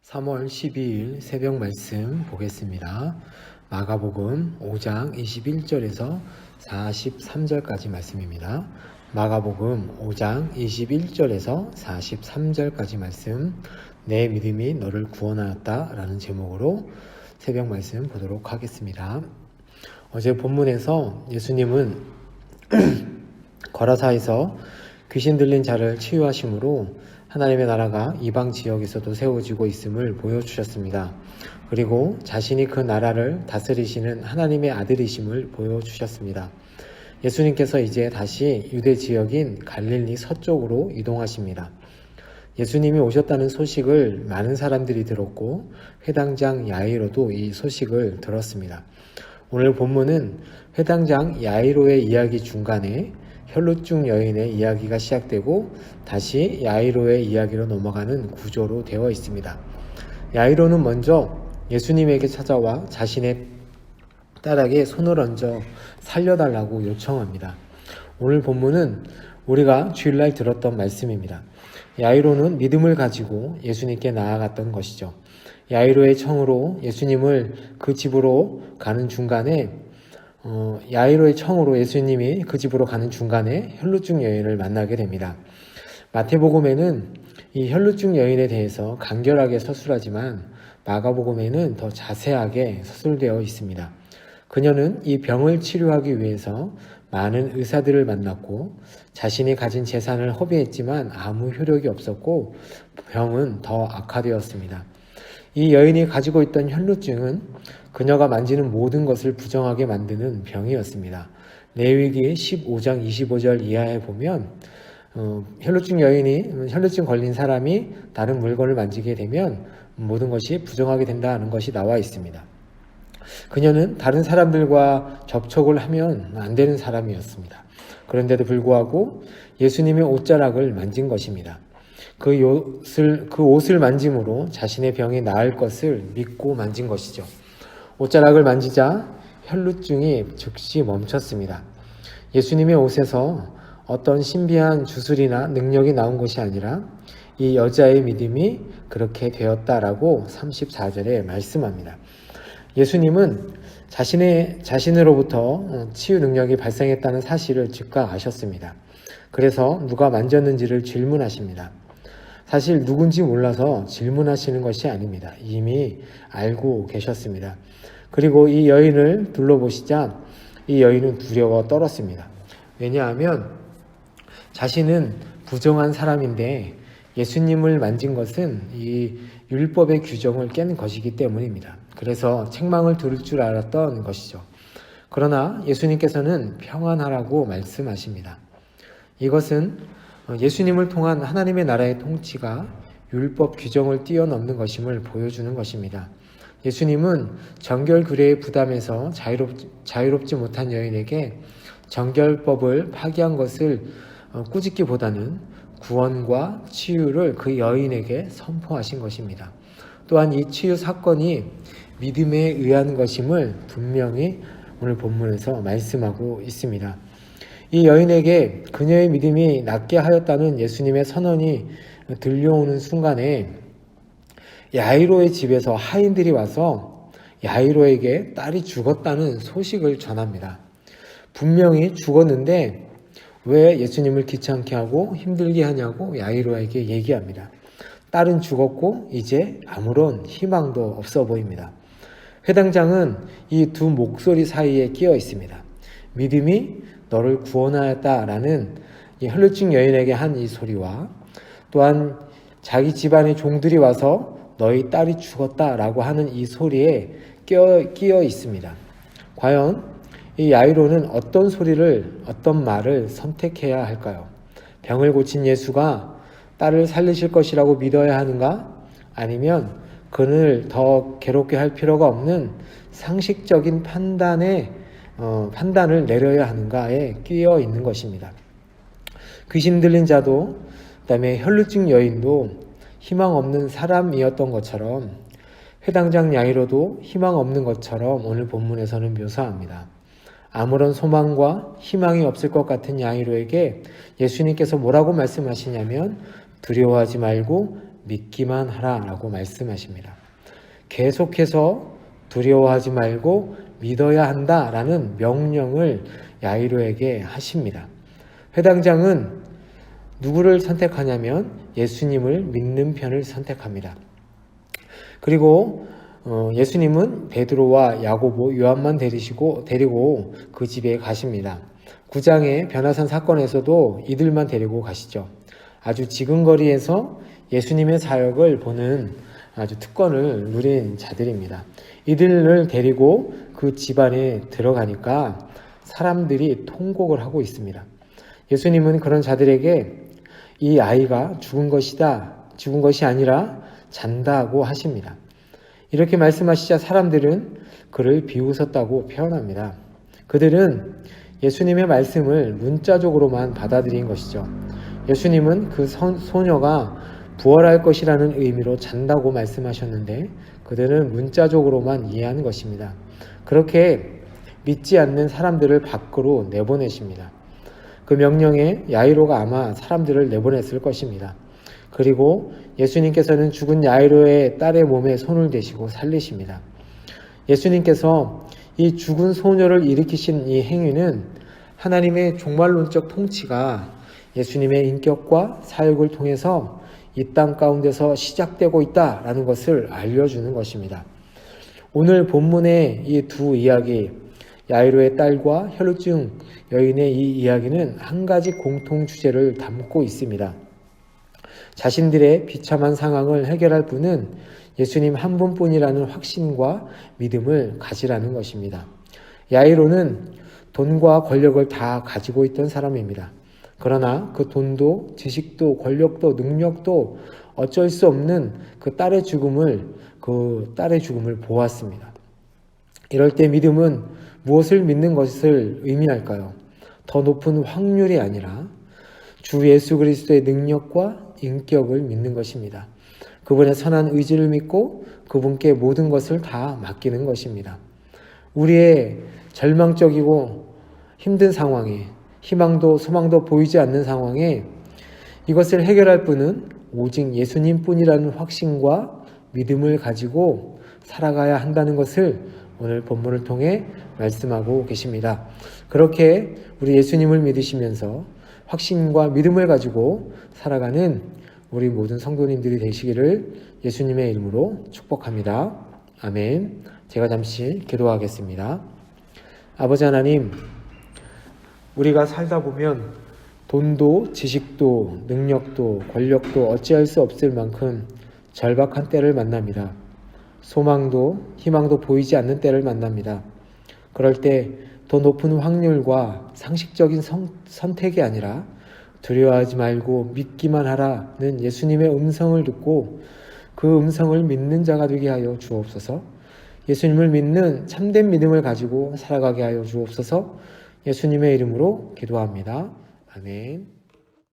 3월 12일 새벽 말씀 보겠습니다. 마가복음 5장 21절에서 43절까지 말씀입니다. 마가복음 5장 21절에서 43절까지 말씀, 내 믿음이 너를 구원하였다 라는 제목으로 새벽 말씀 보도록 하겠습니다. 어제 본문에서 예수님은 거라사에서 귀신 들린 자를 치유하심으로 하나님의 나라가 이방 지역에서도 세워지고 있음을 보여주셨습니다. 그리고 자신이 그 나라를 다스리시는 하나님의 아들이심을 보여주셨습니다. 예수님께서 이제 다시 유대 지역인 갈릴리 서쪽으로 이동하십니다. 예수님이 오셨다는 소식을 많은 사람들이 들었고 회당장 야이로도 이 소식을 들었습니다. 오늘 본문은 회당장 야이로의 이야기 중간에 혈루증 여인의 이야기가 시작되고 다시 야이로의 이야기로 넘어가는 구조로 되어 있습니다. 야이로는 먼저 예수님에게 찾아와 자신의 딸에게 손을 얹어 살려달라고 요청합니다. 오늘 본문은 우리가 주일날 들었던 말씀입니다. 야이로는 믿음을 가지고 예수님께 나아갔던 것이죠. 야이로의 청으로 예수님을 그 집으로 가는 중간에 야이로의 청으로 예수님이 그 집으로 가는 중간에 혈루증 여인을 만나게 됩니다. 마태복음에는 이 혈루증 여인에 대해서 간결하게 서술하지만 마가복음에는 더 자세하게 서술되어 있습니다. 그녀는 이 병을 치료하기 위해서 많은 의사들을 만났고 자신이 가진 재산을 허비했지만 아무 효력이 없었고 병은 더 악화되었습니다. 이 여인이 가지고 있던 혈루증은 그녀가 만지는 모든 것을 부정하게 만드는 병이었습니다. 레위기 15장 25절 이하에 보면 혈루증 걸린 사람이 다른 물건을 만지게 되면 모든 것이 부정하게 된다는 것이 나와 있습니다. 그녀는 다른 사람들과 접촉을 하면 안 되는 사람이었습니다. 그런데도 불구하고 예수님의 옷자락을 만진 것입니다. 그 옷을 만짐으로 자신의 병이 나을 것을 믿고 만진 것이죠. 옷자락을 만지자 혈루증이 즉시 멈췄습니다. 예수님의 옷에서 어떤 신비한 주술이나 능력이 나온 것이 아니라 이 여자의 믿음이 그렇게 되었다라고 34절에 말씀합니다. 예수님은 자신으로부터 치유 능력이 발생했다는 사실을 즉각 아셨습니다. 그래서 누가 만졌는지를 질문하십니다. 사실 누군지 몰라서 질문하시는 것이 아닙니다. 이미 알고 계셨습니다. 그리고 이 여인을 둘러보시자 이 여인은 두려워 떨었습니다. 왜냐하면 자신은 부정한 사람인데 예수님을 만진 것은 이 율법의 규정을 깬 것이기 때문입니다. 그래서 책망을 들을 줄 알았던 것이죠. 그러나 예수님께서는 평안하라고 말씀하십니다. 이것은 예수님을 통한 하나님의 나라의 통치가 율법 규정을 뛰어넘는 것임을 보여주는 것입니다. 예수님은 정결 규례의 부담에서 자유롭지 못한 여인에게 정결법을 파기한 것을 꾸짖기보다는 구원과 치유를 그 여인에게 선포하신 것입니다. 또한 이 치유 사건이 믿음에 의한 것임을 분명히 오늘 본문에서 말씀하고 있습니다. 이 여인에게 그녀의 믿음이 낫게 하였다는 예수님의 선언이 들려오는 순간에 야이로의 집에서 하인들이 와서 야이로에게 딸이 죽었다는 소식을 전합니다. 분명히 죽었는데 왜 예수님을 귀찮게 하고 힘들게 하냐고 야이로에게 얘기합니다. 딸은 죽었고 이제 아무런 희망도 없어 보입니다. 회당장은 이 두 목소리 사이에 끼어 있습니다. 믿음이 너를 구원하였다라는 이 혈루증 여인에게 한 이 소리와 또한 자기 집안의 종들이 와서 너희 딸이 죽었다라고 하는 이 소리에 끼어 있습니다. 과연 이 야이로는 어떤 말을 선택해야 할까요? 병을 고친 예수가 딸을 살리실 것이라고 믿어야 하는가? 아니면 그를 더 괴롭게 할 필요가 없는 상식적인 판단을 내려야 하는가에 끼어 있는 것입니다. 귀신 들린 자도 그다음에 혈루증 여인도 희망 없는 사람이었던 것처럼 회당장 야이로도 희망 없는 것처럼 오늘 본문에서는 묘사합니다. 아무런 소망과 희망이 없을 것 같은 야이로에게 예수님께서 뭐라고 말씀하시냐면 두려워하지 말고 믿기만 하라라고 말씀하십니다. 계속해서 두려워하지 말고 믿어야 한다라는 명령을 야이로에게 하십니다. 회당장은 누구를 선택하냐면 예수님을 믿는 편을 선택합니다. 그리고 예수님은 베드로와 야고보, 요한만 데리고 그 집에 가십니다. 9장의 변화산 사건에서도 이들만 데리고 가시죠. 아주 지근거리에서 예수님의 사역을 보는 아주 특권을 누린 자들입니다. 이들을 데리고 그 집안에 들어가니까 사람들이 통곡을 하고 있습니다. 예수님은 그런 자들에게 이 아이가 죽은 것이 아니라 잔다고 하십니다. 이렇게 말씀하시자 사람들은 그를 비웃었다고 표현합니다. 그들은 예수님의 말씀을 문자적으로만 받아들인 것이죠. 예수님은 그 소녀가 부활할 것이라는 의미로 잔다고 말씀하셨는데 그들은 문자적으로만 이해하는 것입니다. 그렇게 믿지 않는 사람들을 밖으로 내보내십니다. 그 명령에 야이로가 아마 사람들을 내보냈을 것입니다. 그리고 예수님께서는 죽은 야이로의 딸의 몸에 손을 대시고 살리십니다. 예수님께서 이 죽은 소녀를 일으키신 이 행위는 하나님의 종말론적 통치가 예수님의 인격과 사역을 통해서 이 땅 가운데서 시작되고 있다라는 것을 알려주는 것입니다. 오늘 본문의 이 두 이야기, 야이로의 딸과 혈루증 여인의 이 이야기는 한 가지 공통 주제를 담고 있습니다. 자신들의 비참한 상황을 해결할 분은 예수님 한 분뿐이라는 확신과 믿음을 가지라는 것입니다. 야이로는 돈과 권력을 다 가지고 있던 사람입니다. 그러나 그 돈도 지식도 권력도 능력도 어쩔 수 없는 그 딸의 죽음을 보았습니다. 이럴 때 믿음은 무엇을 믿는 것을 의미할까요? 더 높은 확률이 아니라 주 예수 그리스도의 능력과 인격을 믿는 것입니다. 그분의 선한 의지를 믿고 그분께 모든 것을 다 맡기는 것입니다. 우리의 절망적이고 힘든 상황에 희망도 소망도 보이지 않는 상황에 이것을 해결할 분은 오직 예수님뿐이라는 확신과 믿음을 가지고 살아가야 한다는 것을 오늘 본문을 통해 말씀하고 계십니다. 그렇게 우리 예수님을 믿으시면서 확신과 믿음을 가지고 살아가는 우리 모든 성도님들이 되시기를 예수님의 이름으로 축복합니다. 아멘. 제가 잠시 기도하겠습니다. 아버지 하나님, 우리가 살다 보면 돈도 지식도 능력도 권력도 어찌할 수 없을 만큼 절박한 때를 만납니다. 소망도 희망도 보이지 않는 때를 만납니다. 그럴 때 더 높은 확률과 상식적인 선택이 아니라 두려워하지 말고 믿기만 하라는 예수님의 음성을 듣고 그 음성을 믿는 자가 되게 하여 주옵소서. 예수님을 믿는 참된 믿음을 가지고 살아가게 하여 주옵소서. 예수님의 이름으로 기도합니다. 아멘.